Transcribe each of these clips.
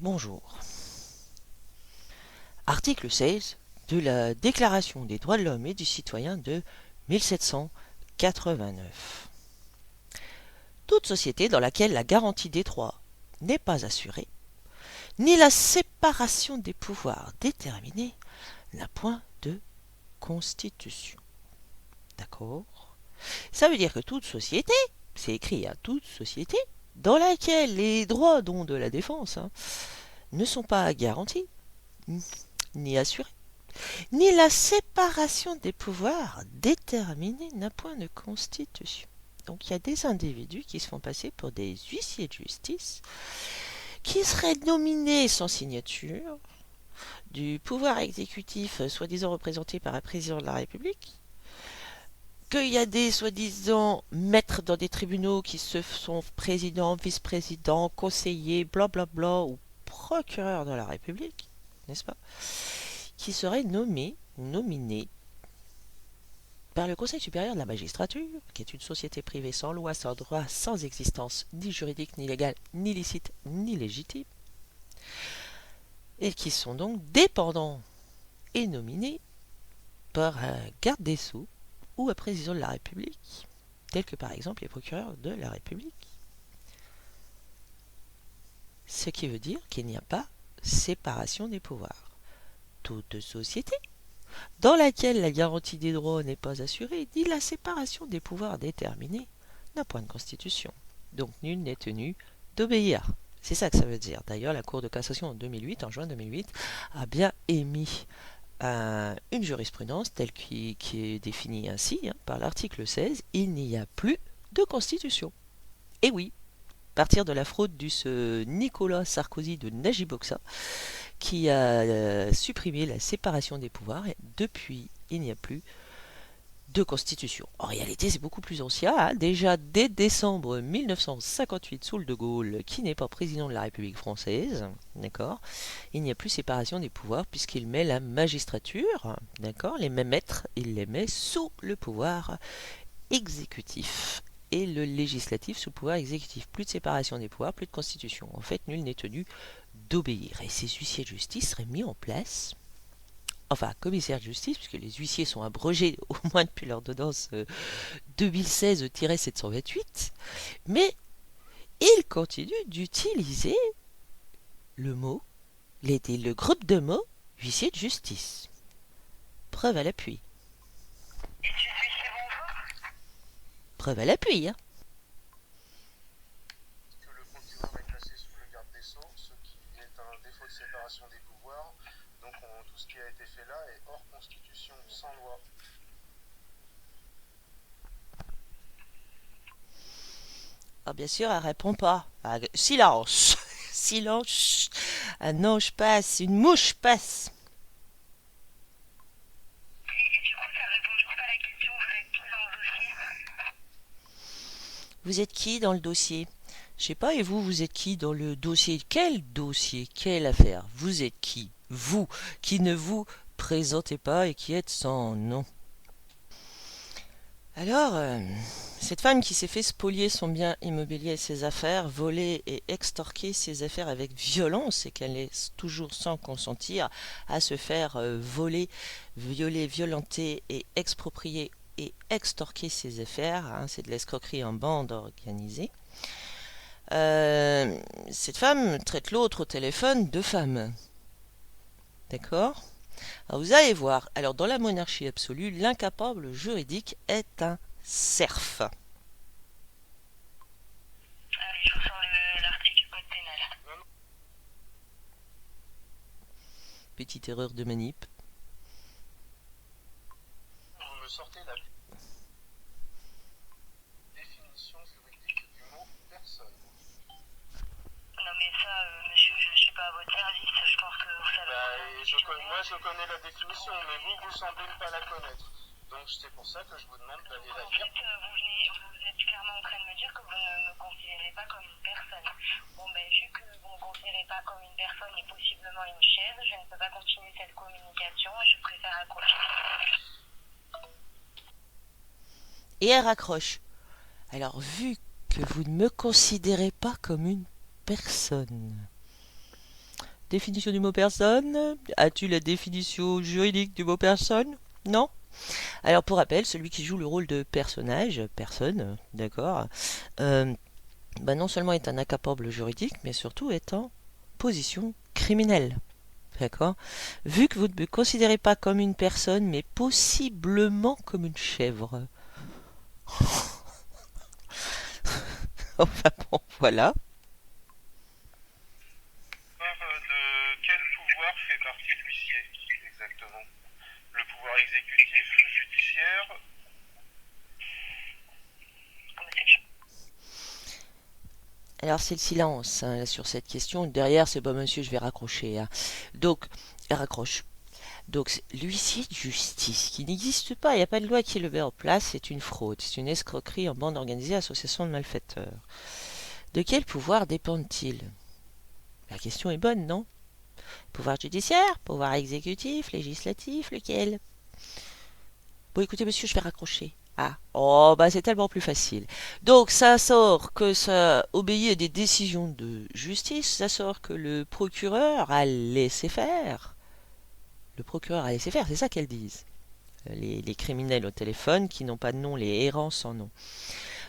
Bonjour. Article 16 de la Déclaration des droits de l'homme et du citoyen de 1789. Toute société dans laquelle la garantie des droits n'est pas assurée, ni la séparation des pouvoirs déterminée, n'a point de constitution. D'accord? Ça veut dire que toute société, c'est écrit à toute société, dans laquelle les droits dont de la défense ne sont pas garantis, ni assurés, ni la séparation des pouvoirs déterminée n'a point de constitution. Donc il y a des individus qui se font passer pour des huissiers de justice, qui seraient nominés sans signature, du pouvoir exécutif soi-disant représenté par un président de la République, qu'il y a des soi-disant maîtres dans des tribunaux qui se sont présidents, vice-présidents, conseillers, blablabla, ou procureurs de la République, n'est-ce pas, qui seraient nommés ou nominés par le Conseil supérieur de la magistrature, qui est une société privée sans loi, sans droit, sans existence, ni juridique, ni légale, ni licite, ni légitime, et qui sont donc dépendants et nominés par un garde des Sceaux ou un président de la République, tel que par exemple les procureurs de la République. Ce qui veut dire qu'il n'y a pas séparation des pouvoirs. Toute société dans laquelle la garantie des droits n'est pas assurée, ni la séparation des pouvoirs déterminée, n'a point de constitution. Donc nul n'est tenu d'obéir. C'est ça que ça veut dire. D'ailleurs, la Cour de cassation en juin 2008, a bien émis une jurisprudence telle qui est définie ainsi, par l'article 16, il n'y a plus de constitution. Et oui, à partir de la fraude du Nicolas Sarkozy de Najiboxa, qui a supprimé la séparation des pouvoirs, et depuis, il n'y a plus de constitution. En réalité, c'est beaucoup plus ancien. Déjà dès décembre 1958, sous le de Gaulle, qui n'est pas président de la République française, d'accord, il n'y a plus séparation des pouvoirs puisqu'il met la magistrature, d'accord, les mêmes maîtres, il les met sous le pouvoir exécutif et le législatif sous le pouvoir exécutif. Plus de séparation des pouvoirs, plus de constitution. En fait, nul n'est tenu d'obéir. Et ces huissiers de justice seraient mis en place, enfin commissaires de justice, puisque les huissiers sont abrogés au moins depuis l'ordonnance 2016-728, mais ils continuent d'utiliser le mot, le groupe de mots huissier de justice. Preuve à l'appui. Preuve à l'appui, hein. Que le procureur est placé sous le garde des Sceaux, ce qui est un défaut de séparation des pouvoirs. Donc tout ce qui a été fait là est hors constitution, sans loi. Ah, bien sûr, elle répond pas. Ah, silence. Silence. Un ange passe, une mouche passe. Vous êtes qui dans le dossier? Je sais pas, et vous, vous êtes qui dans le dossier? Quel dossier? Quelle affaire? Vous êtes qui? Vous, qui ne vous présentez pas et qui êtes sans nom. Alors, cette femme qui s'est fait spolier son bien immobilier et ses affaires, voler et extorquer ses affaires avec violence et qu'elle est toujours sans consentir à se faire voler, violer, violenter et exproprier et extorquer ses affaires, c'est de l'escroquerie en bande organisée. Cette femme traite l'autre au téléphone de femme. D'accord? Alors vous allez voir, alors dans la monarchie absolue, l'incapable juridique est un serf. Allez, je vous sors l'article du code pénal. Petite erreur de manip. Vous me sortez la définition juridique du mot personne. Non mais ça, monsieur, je suis pas à votre service, je pense que vous savez. Moi je connais la définition, mais vous semblez ne pas la connaître. Donc c'est pour ça que je vous demande d'aller la En lire. fait, vous êtes clairement en train de me dire que vous ne me considérez pas comme une personne. Bon ben, vu que vous ne me considérez pas comme une personne et possiblement une chaise, je ne peux pas continuer cette communication et je préfère accrocher. Et elle raccroche. Alors vu que vous ne me considérez pas comme une personne, Définition du mot personne. As-tu la définition juridique du mot personne? Non? Alors pour rappel, celui qui joue le rôle de personnage, personne, d'accord, non seulement est un incapable juridique, mais surtout est en position criminelle. D'accord? Vu que vous ne me considérez pas comme une personne, mais possiblement comme une chèvre. Enfin bon, voilà. De quel pouvoir fait partie l'huissier exactement? Le pouvoir exécutif, judiciaire? Alors c'est le silence hein, sur cette question. Derrière, c'est bon monsieur, je vais raccrocher. Hein. Donc, raccroche. Donc, l'huissier de justice, qui n'existe pas, il n'y a pas de loi qui le met en place, c'est une fraude, c'est une escroquerie en bande organisée, association de malfaiteurs. De quel pouvoir dépendent-ils? La question est bonne, non? Pouvoir judiciaire, pouvoir exécutif, législatif, lequel? Bon, écoutez, monsieur, je vais raccrocher. Ah, oh, bah c'est tellement plus facile. Donc, ça sort que ça obéit à des décisions de justice, ça sort que le procureur a laissé faire. Le procureur a laissé faire, c'est ça qu'elles disent. Les criminels au téléphone qui n'ont pas de nom, les errants sans nom.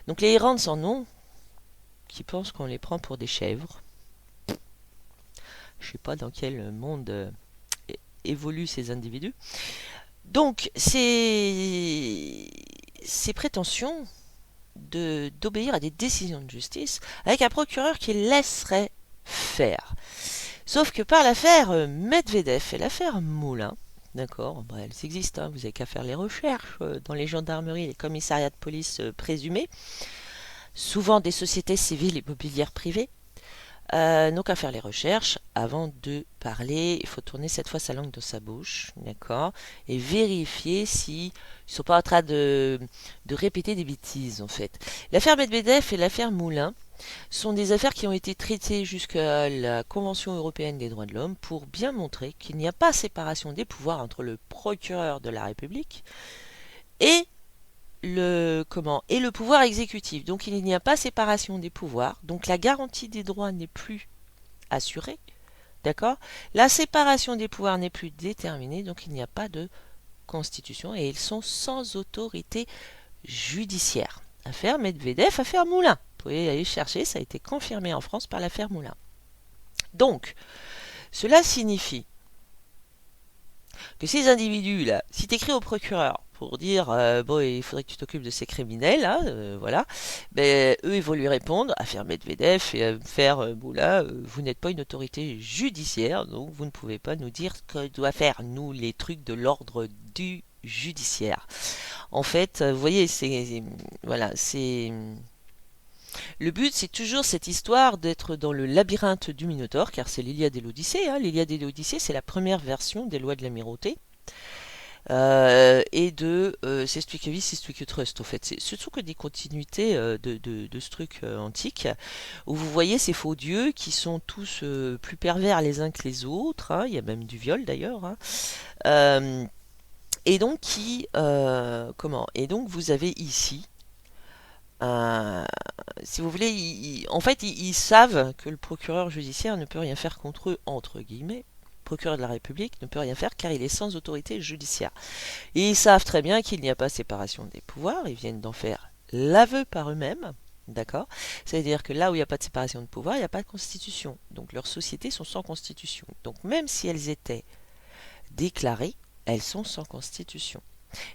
Donc, les errants sans nom, qui pensent qu'on les prend pour des chèvres. Je sais pas dans quel monde évoluent ces individus. Donc, ces prétentions d'obéir à des décisions de justice avec un procureur qui laisserait faire. Sauf que par l'affaire Medvedev et l'affaire Moulin, d'accord, bah, elles existent, hein, vous n'avez qu'à faire les recherches dans les gendarmeries et les commissariats de police présumés, souvent des sociétés civiles et mobilières privées. Donc à faire les recherches avant de parler, il faut tourner cette fois sa langue dans sa bouche, d'accord, et vérifier s'ils ne sont pas en train de répéter des bêtises en fait. L'affaire Medvedev et l'affaire Moulin sont des affaires qui ont été traitées jusqu'à la Convention européenne des droits de l'homme pour bien montrer qu'il n'y a pas séparation des pouvoirs entre le procureur de la République et le pouvoir exécutif. Donc il n'y a pas séparation des pouvoirs. Donc la garantie des droits n'est plus assurée. D'accord? La séparation des pouvoirs n'est plus déterminée. Donc il n'y a pas de constitution et ils sont sans autorité judiciaire. Affaire Medvedev, affaire Moulin. Vous pouvez aller chercher, ça a été confirmé en France par l'affaire Moulin. Donc, cela signifie que ces individus-là, si tu écris au procureur pour dire bon, il faudrait que tu t'occupes de ces criminels, hein, voilà, ben, eux ils vont lui répondre affaire Medvedev et affaire Moulin, vous n'êtes pas une autorité judiciaire, donc vous ne pouvez pas nous dire ce que doit faire nous les trucs de l'ordre du judiciaire. En fait, vous voyez, c'est le but, c'est toujours cette histoire d'être dans le labyrinthe du Minotaure, car c'est l'Iliade et l'Odyssée. Hein. L'Iliade et l'Odyssée, c'est la première version des lois de l'amirauté. Et de c'est Stuickevis, c'est Stuicketrust, en fait. C'est surtout que des continuités de ce truc antique, où vous voyez ces faux dieux qui sont tous plus pervers les uns que les autres. Hein. Il y a même du viol, d'ailleurs. Hein. Et donc, Et donc, vous avez ici si vous voulez, en fait, ils savent que le procureur judiciaire ne peut rien faire contre eux, entre guillemets. Le procureur de la République ne peut rien faire car il est sans autorité judiciaire. Et ils savent très bien qu'il n'y a pas séparation des pouvoirs, ils viennent d'en faire l'aveu par eux-mêmes, d'accord? C'est-à-dire que là où il n'y a pas de séparation de pouvoir, il n'y a pas de constitution. Donc leurs sociétés sont sans constitution. Donc même si elles étaient déclarées, elles sont sans constitution.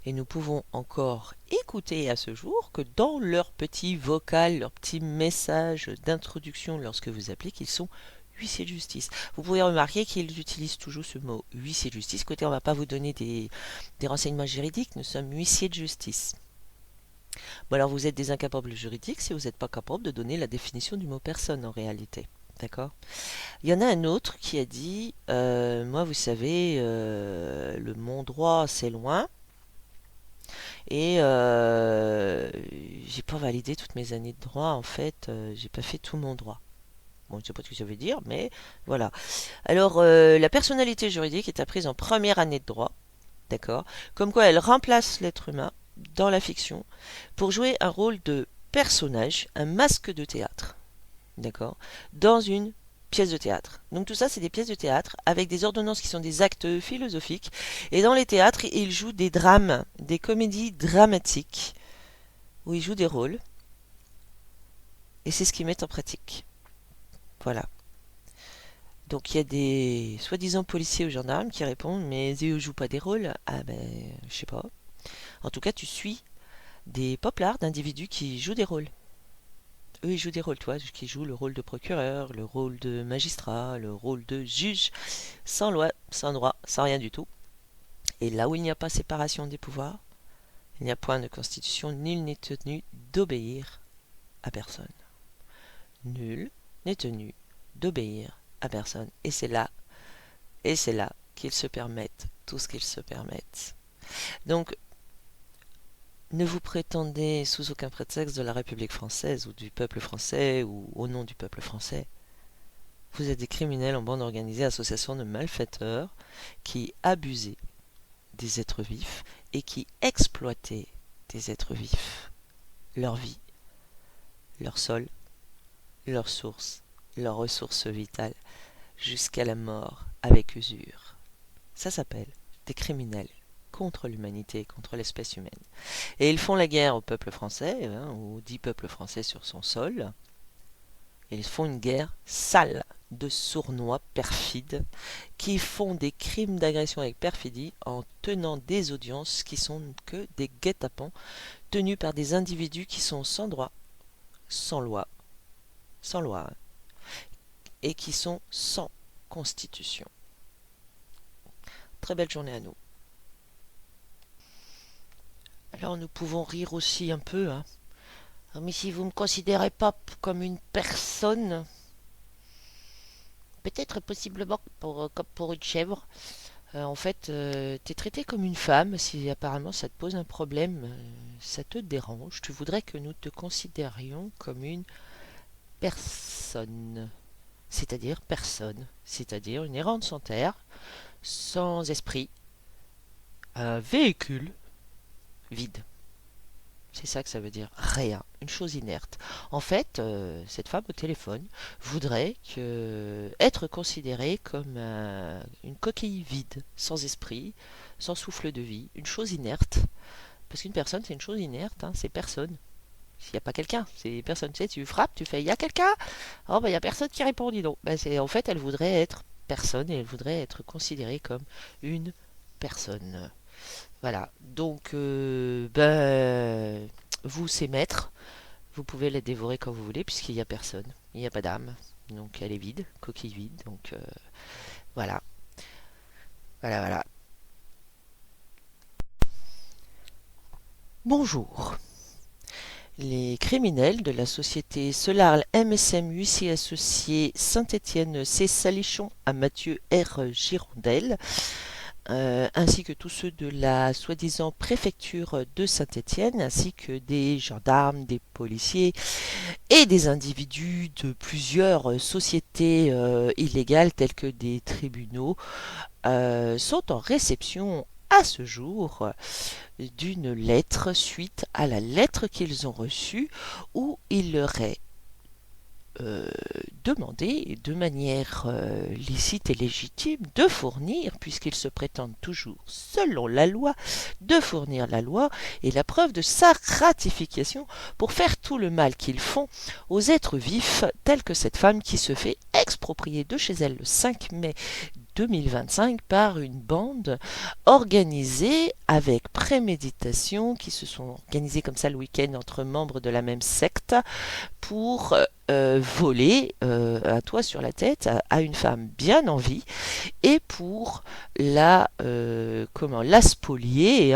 Et nous pouvons encore écouter à ce jour que dans leur petit vocal, leur petit message d'introduction lorsque vous appelez qu'ils sont huissiers de justice. Vous pouvez remarquer qu'ils utilisent toujours ce mot huissier de justice. Côté, on ne va pas vous donner des renseignements juridiques, nous sommes huissiers de justice. Bon alors vous êtes des incapables juridiques si vous n'êtes pas capable de donner la définition du mot personne en réalité. D'accord? Il y en a un autre qui a dit moi vous savez le mon droit c'est loin. Et j'ai pas validé toutes mes années de droit, en fait, j'ai pas fait tout mon droit. Bon, je sais pas ce que ça veut dire, mais voilà. Alors, la personnalité juridique est apprise en première année de droit, d'accord? Comme quoi elle remplace l'être humain dans la fiction pour jouer un rôle de personnage, un masque de théâtre, d'accord? Dans une pièces de théâtre. Donc tout ça, c'est des pièces de théâtre avec des ordonnances qui sont des actes philosophiques. Et dans les théâtres, ils jouent des drames, des comédies dramatiques, où ils jouent des rôles. Et c'est ce qu'ils mettent en pratique. Voilà. Donc il y a des soi-disant policiers ou gendarmes qui répondent, mais eux jouent pas des rôles. Ah ben, je sais pas. En tout cas, tu suis des poplards d'individus qui jouent des rôles. Eux, ils jouent des rôles, toi, qui jouent le rôle de procureur, le rôle de magistrat, le rôle de juge, sans loi, sans droit, sans rien du tout. Et là où il n'y a pas séparation des pouvoirs, il n'y a point de constitution, nul n'est tenu d'obéir à personne. Nul n'est tenu d'obéir à personne. Et c'est là qu'ils se permettent tout ce qu'ils se permettent. Donc, ne vous prétendez sous aucun prétexte de la République française ou du peuple français ou au nom du peuple français. Vous êtes des criminels en bande organisée, association de malfaiteurs qui abusaient des êtres vifs et qui exploitaient des êtres vifs, leur vie, leur sol, leurs sources, leurs ressources vitales, jusqu'à la mort avec usure. Ça s'appelle des criminels contre l'humanité, contre l'espèce humaine. Et ils font la guerre au peuple français, aux 10 peuples français sur son sol. Et ils font une guerre sale de sournois perfides qui font des crimes d'agression avec perfidie en tenant des audiences qui sont que des guet-apens tenus par des individus qui sont sans droit, sans loi, et qui sont sans constitution. Très belle journée à nous. Alors nous pouvons rire aussi un peu, hein. Mais si vous ne me considérez pas comme une personne, peut-être possiblement comme pour une chèvre, en fait, t'es traité comme une femme, si apparemment ça te pose un problème, ça te dérange, tu voudrais que nous te considérions comme une personne, c'est-à-dire une errante sans terre, sans esprit, un véhicule vide. C'est ça que ça veut dire, rien, une chose inerte. En fait, cette femme au téléphone voudrait être considérée comme une coquille vide, sans esprit, sans souffle de vie, une chose inerte. Parce qu'une personne, c'est une chose inerte, hein, c'est personne. S'il n'y a pas quelqu'un, c'est personne. Tu sais, tu frappes, tu fais, il y a quelqu'un? Oh, ben, il n'y a personne qui répond, dis donc. Ben, en fait, elle voudrait être personne et elle voudrait être considérée comme une personne. Voilà, donc vous, c'est maître, vous pouvez la dévorer quand vous voulez, puisqu'il n'y a personne, il n'y a pas d'âme, donc elle est vide, coquille vide, donc voilà, voilà. Bonjour. Les criminels de la société Solarl MSM Huissier Associés Saint-Étienne C. Salichon à Mathieu R. Girondel, ainsi que tous ceux de la soi-disant préfecture de Saint-Étienne, ainsi que des gendarmes, des policiers et des individus de plusieurs sociétés illégales telles que des tribunaux, sont en réception à ce jour d'une lettre suite à la lettre qu'ils ont reçue où il leur est demandé de manière licite et légitime de fournir, puisqu'ils se prétendent toujours selon la loi, de fournir la loi et la preuve de sa ratification pour faire tout le mal qu'ils font aux êtres vifs, tels que cette femme qui se fait exproprier de chez elle le 5 mai 2025 par une bande organisée avec préméditation, qui se sont organisés comme ça le week-end entre membres de la même secte pour voler un toit sur la tête à une femme bien en vie et pour la spolier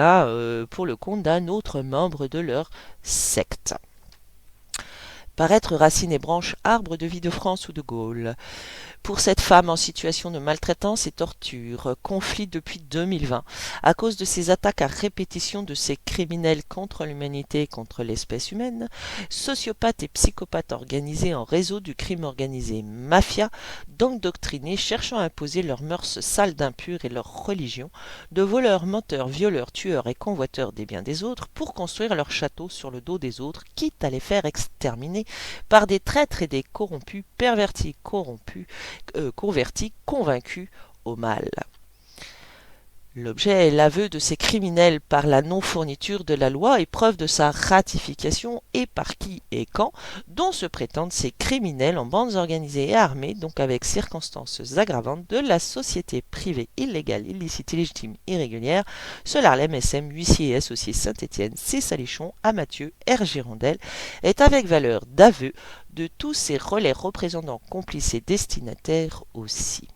pour le compte d'un autre membre de leur secte. Paraître racines et branches, arbre de vie de France ou de Gaulle. Pour cette femme en situation de maltraitance et torture, conflit depuis 2020, à cause de ces attaques à répétition de ces criminels contre l'humanité et contre l'espèce humaine, sociopathes et psychopathes organisés en réseau du crime organisé mafia, d'endoctrinés cherchant à imposer leurs mœurs sales d'impurs et leur religion, de voleurs, menteurs, violeurs, tueurs et convoiteurs des biens des autres pour construire leur château sur le dos des autres, quitte à les faire exterminer gouvernée par des traîtres et des corrompus, pervertis, convertis, convaincus au mal. L'objet est l'aveu de ces criminels par la non-fourniture de la loi et preuve de sa ratification et par qui et quand, dont se prétendent ces criminels en bandes organisées et armées, donc avec circonstances aggravantes de la société privée illégale, illicite, illégitime, irrégulière, Solarlem, SM, Huissier et Associés Saint-Étienne, C. Salichon, Amathieu, R. Girondel, est avec valeur d'aveu de tous ces relais représentants complices et destinataires aussi.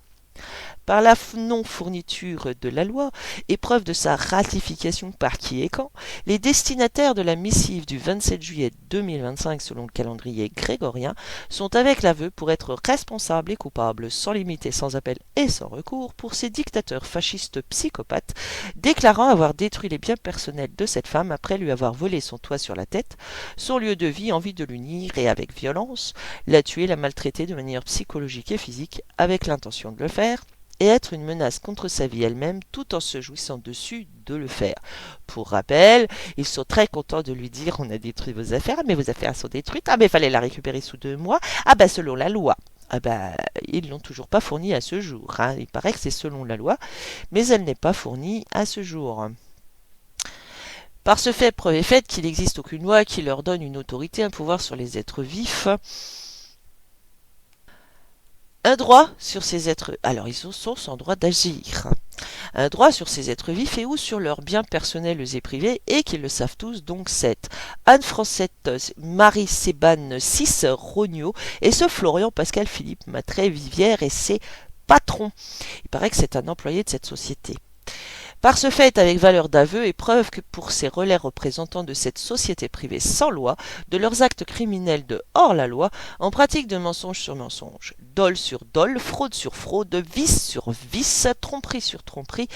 Par la non-fourniture de la loi, et preuve de sa ratification par qui et quand, les destinataires de la missive du 27 juillet 2025 selon le calendrier grégorien sont avec l'aveu pour être responsables et coupables sans limite et sans appel et sans recours pour ces dictateurs fascistes psychopathes déclarant avoir détruit les biens personnels de cette femme après lui avoir volé son toit sur la tête, son lieu de vie, envie de l'unir et avec violence, la tuer, la maltraiter de manière psychologique et physique avec l'intention de le faire, et être une menace contre sa vie elle-même tout en se jouissant dessus de le faire. Pour rappel, ils sont très contents de lui dire on a détruit vos affaires, mais vos affaires sont détruites, ah mais il fallait la récupérer sous 2 mois, ah bah selon la loi. Ah bah ils l'ont toujours pas fournie à ce jour, hein. Il paraît que c'est selon la loi, mais elle n'est pas fournie à ce jour. Par ce fait, preuve est faite qu'il n'existe aucune loi qui leur donne une autorité, un pouvoir sur les êtres vifs, un droit sur ces êtres... Alors, ils sont sans droit d'agir. Un droit sur ces êtres vifs et ou sur leurs biens personnels et privés, et qu'ils le savent tous, donc c'est Anne-Francette, Marie-Sébane, 6, Rognaud, et ce Florian Pascal Philippe Matré Vivière et ses patrons. Il paraît que c'est un employé de cette société. Par ce fait, avec valeur d'aveu et preuve que pour ces relais représentants de cette société privée sans loi, de leurs actes criminels de hors la loi, en pratique de mensonge sur mensonge, dol sur dol, fraude sur fraude, vice sur vice, tromperie sur tromperie,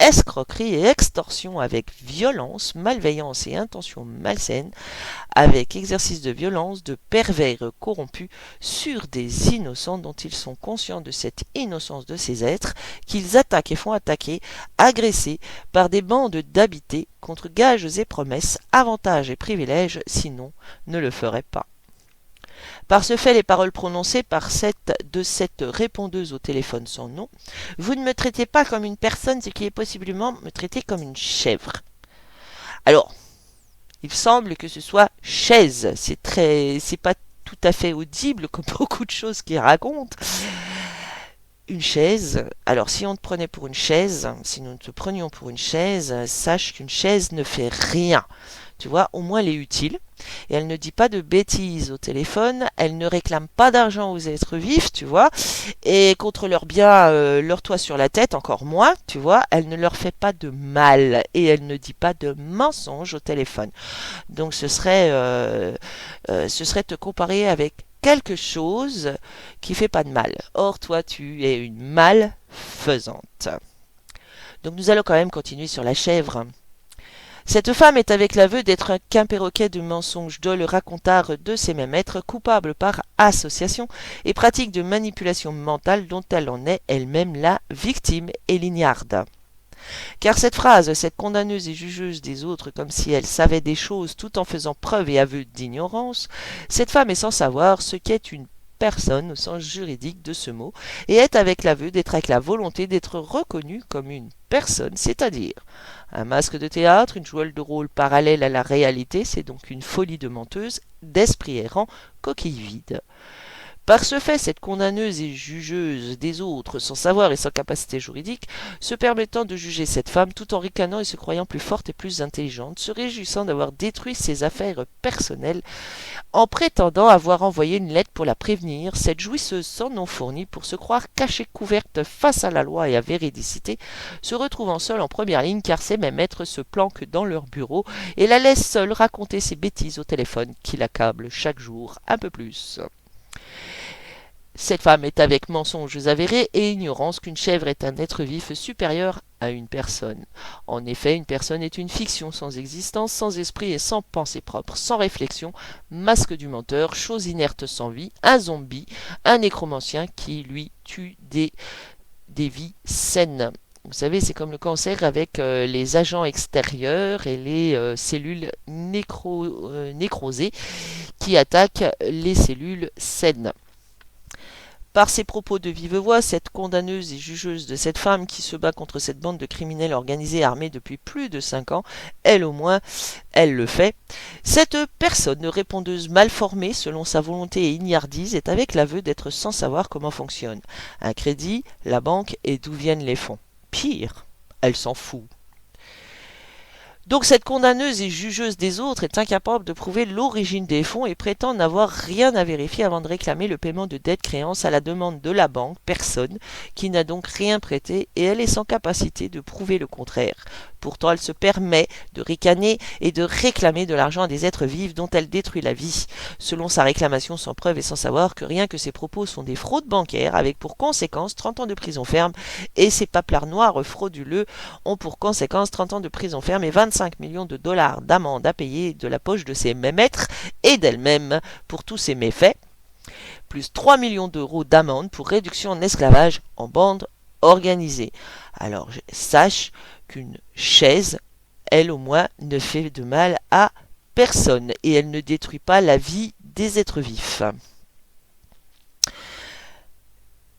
escroquerie et extorsion avec violence, malveillance et intention malsaine, avec exercice de violence de pervers corrompus sur des innocents dont ils sont conscients de cette innocence de ces êtres, qu'ils attaquent et font attaquer, agresser par des bandes d'habités contre gages et promesses, avantages et privilèges, sinon ne le feraient pas. Par ce fait, les paroles prononcées par cette répondeuse au téléphone sans nom, vous ne me traitez pas comme une personne, ce qui est possiblement me traiter comme une chèvre. Alors, il semble que ce soit chaise, c'est pas tout à fait audible comme beaucoup de choses qu'il raconte. Une chaise, alors si on te prenait pour une chaise, si nous te prenions pour une chaise, sache qu'une chaise ne fait rien. Tu vois, au moins elle est utile. Et elle ne dit pas de bêtises au téléphone, elle ne réclame pas d'argent aux êtres vifs, tu vois, et contre leurs biens, leur toit sur la tête, encore moins, tu vois, elle ne leur fait pas de mal, et elle ne dit pas de mensonges au téléphone. Donc ce serait te comparer avec quelque chose qui fait pas de mal. Or, toi, tu es une malfaisante. Donc nous allons quand même continuer sur la chèvre. Cette femme est avec l'aveu d'être qu'un perroquet de mensonges, dole racontard de ses mêmes êtres, coupable par association et pratique de manipulation mentale dont elle en est elle-même la victime et l'ignarde. Car cette phrase, cette condamneuse et jugeuse des autres comme si elle savait des choses tout en faisant preuve et aveu d'ignorance, cette femme est sans savoir ce qu'est une personne au sens juridique de ce mot, et est avec l'aveu d'être avec la volonté d'être reconnue comme une personne, c'est-à-dire un masque de théâtre, une jouelle de rôle parallèle à la réalité, c'est donc une folie de menteuse, d'esprit errant, coquille vide. Par ce fait, cette condamneuse et jugeuse des autres, sans savoir et sans capacité juridique, se permettant de juger cette femme tout en ricanant et se croyant plus forte et plus intelligente, se réjouissant d'avoir détruit ses affaires personnelles, en prétendant avoir envoyé une lettre pour la prévenir, cette jouisseuse sans nom fourni pour se croire cachée couverte face à la loi et à véridicité, se retrouvant seule en première ligne car ses mêmes maîtres se planquent dans leur bureau et la laissent seule raconter ses bêtises au téléphone qui l'accablent chaque jour un peu plus. Cette femme est avec mensonges avérés et ignorance qu'une chèvre est un être vif supérieur à une personne. En effet, une personne est une fiction sans existence, sans esprit et sans pensée propre, sans réflexion, masque du menteur, chose inerte sans vie, un zombie, un nécromancien qui, lui, tue des vies saines. Vous savez, c'est comme le cancer avec les agents extérieurs et les cellules nécrosées qui attaquent les cellules saines. Par ses propos de vive voix, cette condamneuse et jugeuse de cette femme qui se bat contre cette bande de criminels organisés armés depuis plus de 5 ans, elle au moins, elle le fait. Cette personne répondeuse mal formée selon sa volonté et ignardise est avec l'aveu d'être sans savoir comment fonctionne un crédit, la banque et d'où viennent les fonds. Pire, elle s'en fout. Donc cette condamneuse et jugeuse des autres est incapable de prouver l'origine des fonds et prétend n'avoir rien à vérifier avant de réclamer le paiement de dettes créances à la demande de la banque, personne, qui n'a donc rien prêté et elle est sans capacité de prouver le contraire. Pourtant elle se permet de ricaner et de réclamer de l'argent à des êtres vifs dont elle détruit la vie, selon sa réclamation sans preuve et sans savoir que rien que ses propos sont des fraudes bancaires avec pour conséquence 30 ans de prison ferme et ces paplards noirs frauduleux ont pour conséquence 30 ans de prison ferme et 25 millions de dollars d'amende à payer de la poche de ses maîtres et d'elle-même pour tous ces méfaits, plus 3 millions d'euros d'amende pour réduction en esclavage en bande organisée. Alors sache qu'une chaise, elle au moins, ne fait de mal à personne et elle ne détruit pas la vie des êtres vifs.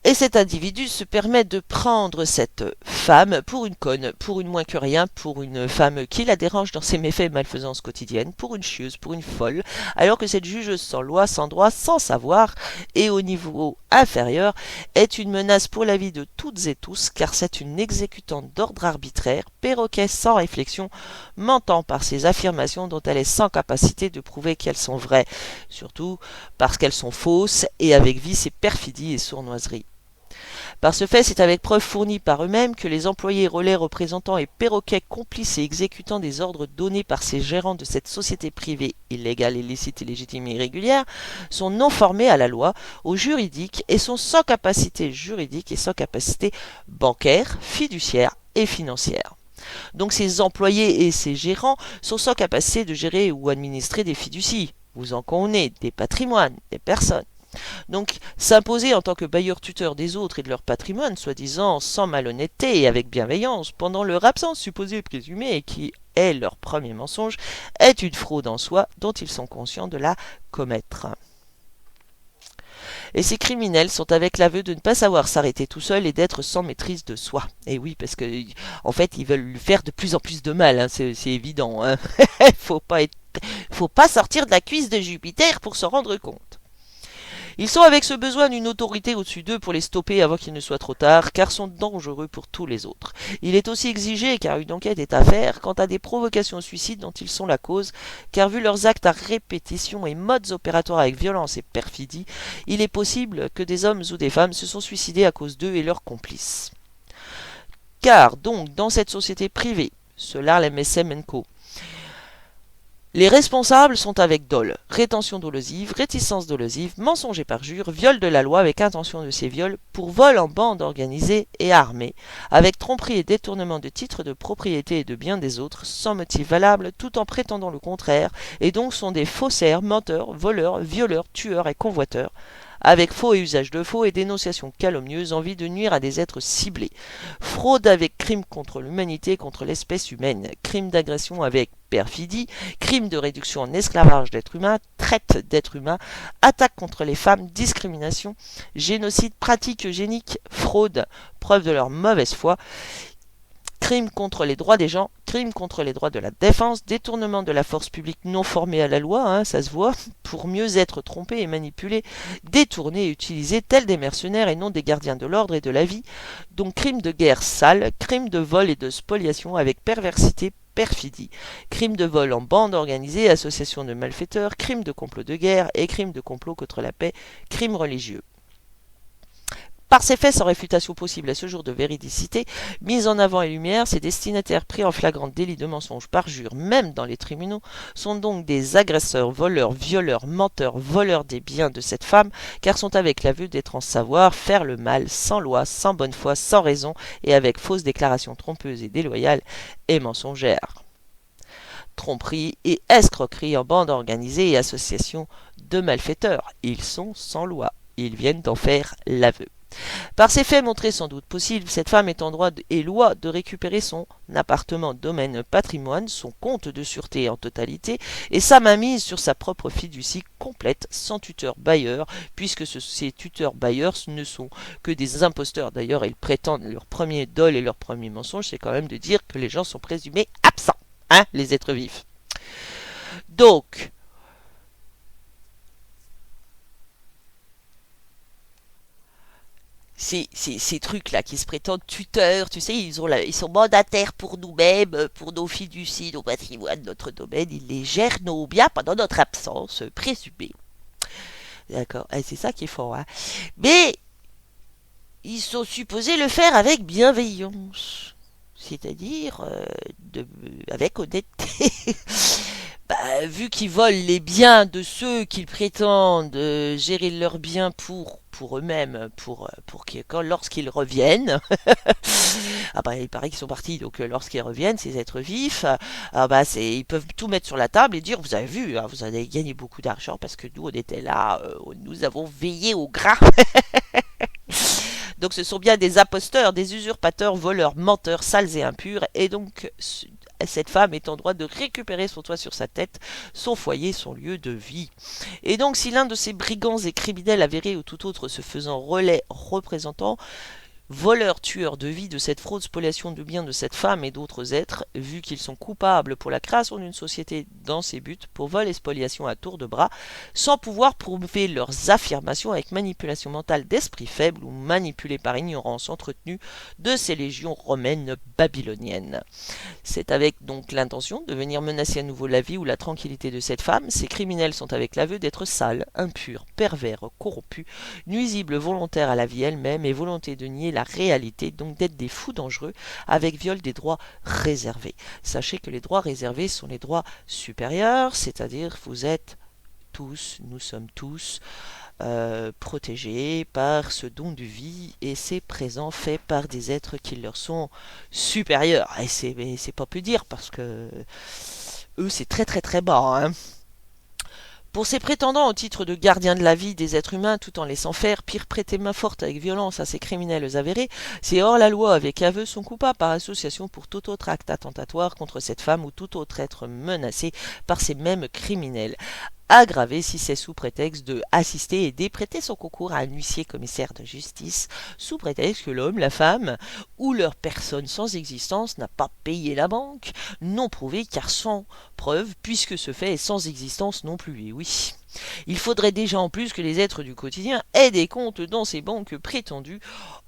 Et cet individu se permet de prendre cette femme pour une conne, pour une moins que rien, pour une femme qui la dérange dans ses méfaits et malfaisances quotidiennes, pour une chieuse, pour une folle, alors que cette jugeuse sans loi, sans droit, sans savoir, et au niveau inférieur, est une menace pour la vie de toutes et tous, car c'est une exécutante d'ordre arbitraire, perroquet sans réflexion, mentant par ses affirmations dont elle est sans capacité de prouver qu'elles sont vraies, surtout parce qu'elles sont fausses, et avec vice et perfidie et sournoiserie. Par ce fait, c'est avec preuves fournies par eux-mêmes que les employés, relais, représentants et perroquets complices et exécutants des ordres donnés par ces gérants de cette société privée illégale, illicite, illégitime et irrégulière sont non formés à la loi, au juridique et sont sans capacité juridique et sans capacité bancaire, fiduciaire et financière. Donc ces employés et ces gérants sont sans capacité de gérer ou administrer des fiducies, vous en convenez, des patrimoines, des personnes. Donc s'imposer en tant que bailleur-tuteur des autres et de leur patrimoine, soi-disant sans malhonnêteté et avec bienveillance, pendant leur absence supposée et présumée, et qui est leur premier mensonge, est une fraude en soi dont ils sont conscients de la commettre. Et ces criminels sont avec l'aveu de ne pas savoir s'arrêter tout seul et d'être sans maîtrise de soi. Et oui, parce que en fait, ils veulent lui faire de plus en plus de mal, hein, c'est évident. Hein. Faut pas sortir de la cuisse de Jupiter pour s'en rendre compte. Ils sont avec ce besoin d'une autorité au-dessus d'eux pour les stopper avant qu'il ne soit trop tard, car sont dangereux pour tous les autres. Il est aussi exigé, car une enquête est à faire, quant à des provocations au suicide dont ils sont la cause, car vu leurs actes à répétition et modes opératoires avec violence et perfidie, il est possible que des hommes ou des femmes se sont suicidés à cause d'eux et leurs complices. Car donc, dans cette société privée, cela l'MSM & Co., les responsables sont avec dol, rétention dolosive, réticence dolosive, mensonge et parjure, viol de la loi avec intention de ces viols, pour vol en bande organisée et armée, avec tromperie et détournement de titres de propriété et de biens des autres, sans motif valable, tout en prétendant le contraire, et donc sont des faussaires, menteurs, voleurs, violeurs, tueurs et convoiteurs, avec faux et usage de faux et dénonciation calomnieuse, envie de nuire à des êtres ciblés. Fraude avec crime contre l'humanité, contre l'espèce humaine. Crime d'agression avec perfidie, crime de réduction en esclavage d'êtres humains, traite d'êtres humains, attaque contre les femmes, discrimination, génocide, pratique eugénique, fraude, preuve de leur mauvaise foi, crime contre les droits des gens, crime contre les droits de la défense, détournement de la force publique non formée à la loi, hein, ça se voit, pour mieux être trompés et manipulés, détournés et utilisés tels des mercenaires et non des gardiens de l'ordre et de la vie, donc crime de guerre sale, crime de vol et de spoliation avec perversité, perfidie, crime de vol en bande organisée, association de malfaiteurs, crime de complot de guerre et crime de complot contre la paix, crime religieux. Par ces faits sans réfutation possible à ce jour de véridicité, mis en avant et lumière, ces destinataires pris en flagrant délit de mensonge, parjure, même dans les tribunaux, sont donc des agresseurs, voleurs, violeurs, menteurs, voleurs des biens de cette femme, car sont avec l'aveu d'être en savoir faire le mal, sans loi, sans bonne foi, sans raison, et avec fausses déclarations trompeuses et déloyales et mensongères. Tromperie et escroquerie en bande organisée et association de malfaiteurs. Ils sont sans loi. Ils viennent d'en faire l'aveu. Par ces faits montrés sans doute possibles, cette femme est en droit et loi de récupérer son appartement, domaine, patrimoine, son compte de sûreté en totalité et sa mainmise sur sa propre fiducie complète, sans tuteur bailleur, puisque ces tuteurs bailleurs ne sont que des imposteurs. D'ailleurs, ils prétendent leur premier dol et leur premier mensonge, c'est quand même de dire que les gens sont présumés absents, hein, les êtres vifs. Donc, ces trucs-là qui se prétendent tuteurs, tu sais, ils sont mandataires pour nous-mêmes, pour nos fiducies, nos patrimoines, notre domaine, ils les gèrent nos biens pendant notre absence présumée. D'accord, et c'est ça qui est fort, hein. Mais ils sont supposés le faire avec bienveillance, c'est-à-dire avec honnêteté. Bah, vu qu'ils volent les biens de ceux qu'ils prétendent gérer leurs biens pour eux-mêmes, pour que lorsqu'ils reviennent, ah bah il paraît qu'ils sont partis, donc lorsqu'ils reviennent, ces êtres vifs, ah bah ils peuvent tout mettre sur la table et dire vous avez vu, hein, vous avez gagné beaucoup d'argent parce que nous on était là, nous avons veillé au gras. Donc ce sont bien des imposteurs, des usurpateurs, voleurs, menteurs, sales et impurs, et donc cette femme est en droit de récupérer son toit sur sa tête, son foyer, son lieu de vie. Et donc si l'un de ces brigands et criminels avérés ou tout autre se faisant relais représentant, voleurs, tueurs de vie de cette fraude, spoliation de biens de cette femme et d'autres êtres, vu qu'ils sont coupables pour la création d'une société dans ses buts, pour vol et spoliation à tour de bras, sans pouvoir prouver leurs affirmations avec manipulation mentale d'esprits faibles ou manipulés par ignorance entretenue de ces légions romaines babyloniennes. C'est avec donc l'intention de venir menacer à nouveau la vie ou la tranquillité de cette femme. Ces criminels sont avec l'aveu d'être sales, impurs, pervers, corrompus, nuisibles volontaires à la vie elle-même et volonté de nier la réalité, donc d'être des fous dangereux, avec viol des droits réservés. Sachez que les droits réservés sont les droits supérieurs, c'est-à-dire vous êtes tous, nous sommes tous protégés par ce don de vie et ces présents faits par des êtres qui leur sont supérieurs. Et c'est pas peu dire parce que eux c'est très très très bas, hein. Pour ces prétendants au titre de gardiens de la vie des êtres humains tout en laissant faire, pire prêter main forte avec violence à ces criminels avérés, c'est hors la loi avec aveu sont coupables par association pour tout autre acte attentatoire contre cette femme ou tout autre être menacé par ces mêmes criminels. Aggravé si c'est sous prétexte de assister et prêter son concours à un huissier commissaire de justice, sous prétexte que l'homme, la femme ou leur personne sans existence n'a pas payé la banque, non prouvé car sans preuve, puisque ce fait est sans existence non plus. Et oui, il faudrait déjà en plus que les êtres du quotidien aient des comptes dans ces banques prétendues.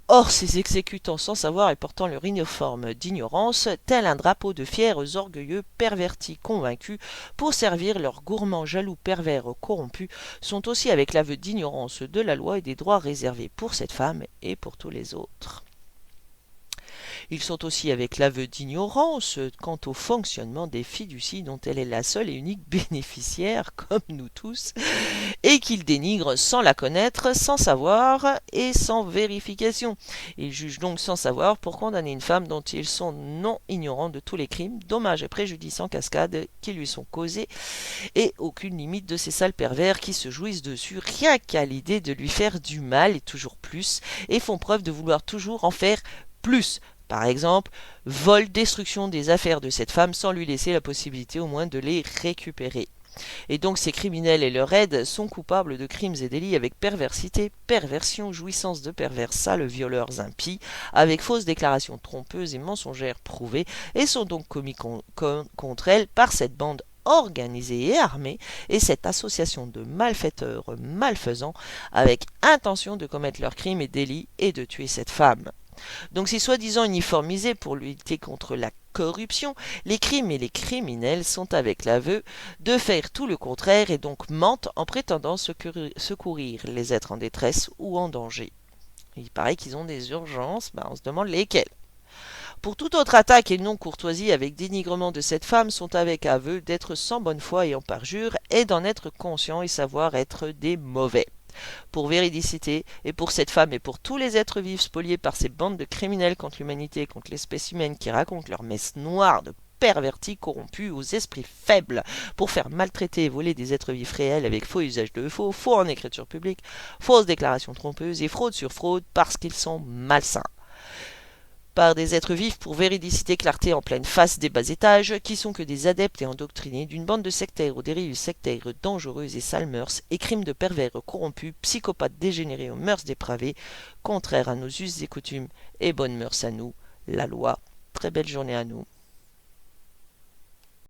Or, ces exécutants sans savoir et portant leur uniforme d'ignorance, tel un drapeau de fiers orgueilleux, pervertis, convaincus, pour servir leurs gourmands jaloux, pervers, corrompus, sont aussi avec l'aveu d'ignorance de la loi et des droits réservés pour cette femme et pour tous les autres. Ils sont aussi avec l'aveu d'ignorance quant au fonctionnement des fiducies dont elle est la seule et unique bénéficiaire, comme nous tous, et qu'ils dénigrent sans la connaître, sans savoir et sans vérification. Ils jugent donc sans savoir pour condamner une femme dont ils sont non ignorants de tous les crimes, dommages et préjudices en cascade qui lui sont causés, et aucune limite de ces sales pervers qui se jouissent dessus rien qu'à l'idée de lui faire du mal et toujours plus, et font preuve de vouloir toujours en faire plus. Par exemple, vol, destruction des affaires de cette femme sans lui laisser la possibilité au moins de les récupérer. Et donc ces criminels et leurs aides sont coupables de crimes et délits avec perversité, perversion, jouissance de pervers sales violeurs impies, avec fausses déclarations trompeuses et mensongères prouvées, et sont donc commis contre elles par cette bande organisée et armée, et cette association de malfaiteurs malfaisants, avec intention de commettre leurs crimes et délits et de tuer cette femme. Donc c'est soi-disant uniformisé pour lutter contre la corruption, les crimes et les criminels sont avec l'aveu de faire tout le contraire et donc mentent en prétendant secourir les êtres en détresse ou en danger. Il paraît qu'ils ont des urgences, on se demande lesquelles. Pour toute autre attaque et non-courtoisie avec dénigrement de cette femme sont avec aveu d'être sans bonne foi et en parjure et d'en être conscients et savoir être des mauvais. Pour véridicité, et pour cette femme et pour tous les êtres vifs spoliés par ces bandes de criminels contre l'humanité et contre l'espèce humaine qui racontent leurs messes noires de pervertis, corrompus, aux esprits faibles, pour faire maltraiter et voler des êtres vifs réels avec faux usage de faux, faux en écriture publique, fausses déclarations trompeuses et fraude sur fraude parce qu'ils sont malsains. Par des êtres vifs pour véridicité clarté en pleine face des bas étages, qui sont que des adeptes et endoctrinés d'une bande de sectaires aux dérives sectaires dangereuses et sales mœurs, et crimes de pervers corrompus, psychopathes dégénérés aux mœurs dépravées, contraires à nos us et coutumes et bonnes mœurs à nous, la loi. Très belle journée à nous.